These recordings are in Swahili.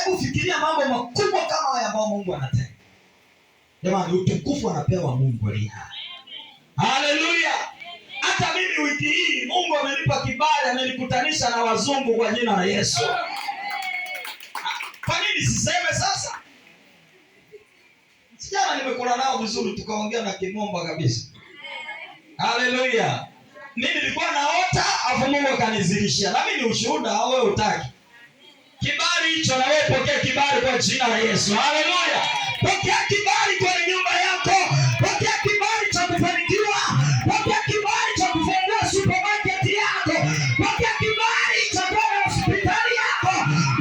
Hebu fikiria mambo makubwa kama haya ambayo Mungu anatenda. Jamani, utukufu anapewa Mungu aliye hai. Haleluya. Hata mimi wiki hii Mungu amenipa kibali, amenikutanisha na wazungu kwa jina la Yesu. Kwa nini siseme sasa? Sijana nimekula nao vizuri, tukaongea na kimombo kabisa. Haleluya. Mimi nilikuwa naota, afu Mungu akanizidishia. Na mimi ni ushuhuda, au wewe utaki? Kibali hicho na wewe pokea kibali kwa jina la Yesu. Haleluya. Pokea kibali kwa nyumba yako. Pokea kibali cha kufanikiwa. Pokea kibali cha kufungua supermarket yako. Pokea kibali cha kwenda hospitali yako.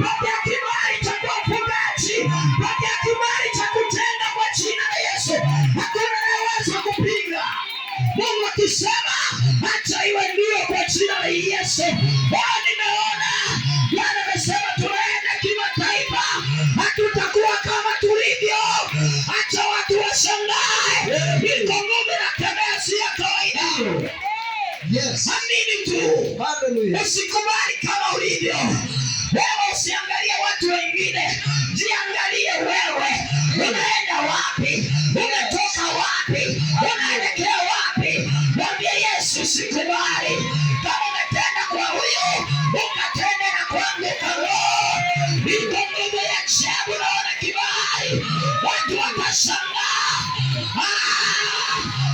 Pokea kibali cha kuwa mfugaji. Pokea kibali cha kutenda kwa jina la Yesu. Hakuna anayeweza kupinga. Mungu akisema acha iwe ndio kwa jina la Yesu. Nimeona Bwana amesema tunaenda kimataifa. Hatutakuwa kama tulivyo. Acha watu washangae. Niko ngome na tembea si ya kawaida. Yes. Amini tu. Hallelujah. Usikubali kama ulivyo. Wewe usiangalie watu wengine. Jiangalie wewe. Unaenda wapi? Unatoka wapi? Unaelekea wapi? Mwambie Yesu sikubali. Kama umetenda kwa huyu, ukatenda na kwangu karoho. Niko nguvu ya ajabu naona kibali. Watu watashangaa.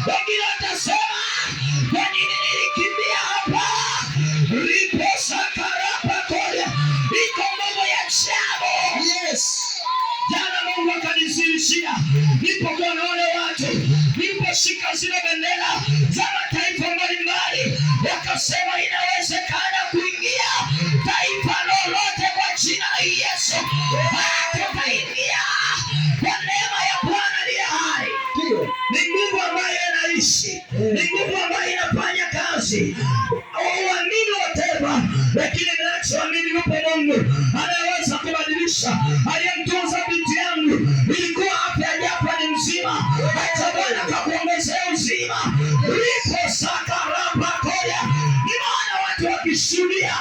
Wengine watasema, kwa nini nilikimbia hapa? Ripo sakarapa koya. Niko nguvu ya ajabu. Yes. Jana Mungu akanizidishia. Nipo kwa wale watu. Nipo shika zile bendera za mataifa mbalimbali. Wakasema inawezekana kuingia taifa lolote kwa jina la Yesu. Tukaingia kwa neema ya Bwana aliye hai. Ni nguvu ambayo inaishi. Ni nguvu ambayo inafanya kazi. Uamini whatever. Lakini ninachoamini yupo Mungu anayeweza kubadilisha. Aliyemtunza binti yangu ilikuwa afya hapa ni mzima. Acha Bwana akakuongezea uzima. Ripo sakarapa koya. Nimeona watu wakishuhudia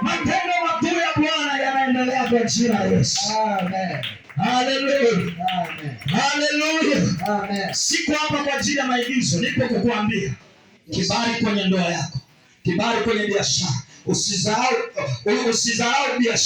matendo makuu ya Bwana yanaendelea kwa jina la Yesu. Amen. Haleluya. Amen. Haleluya. Amen. Siko hapa kwa ajili ya maigizo, nipo kukuambia kibali kwenye ndoa yako, kibali kwenye biashara. Usisahau biashara.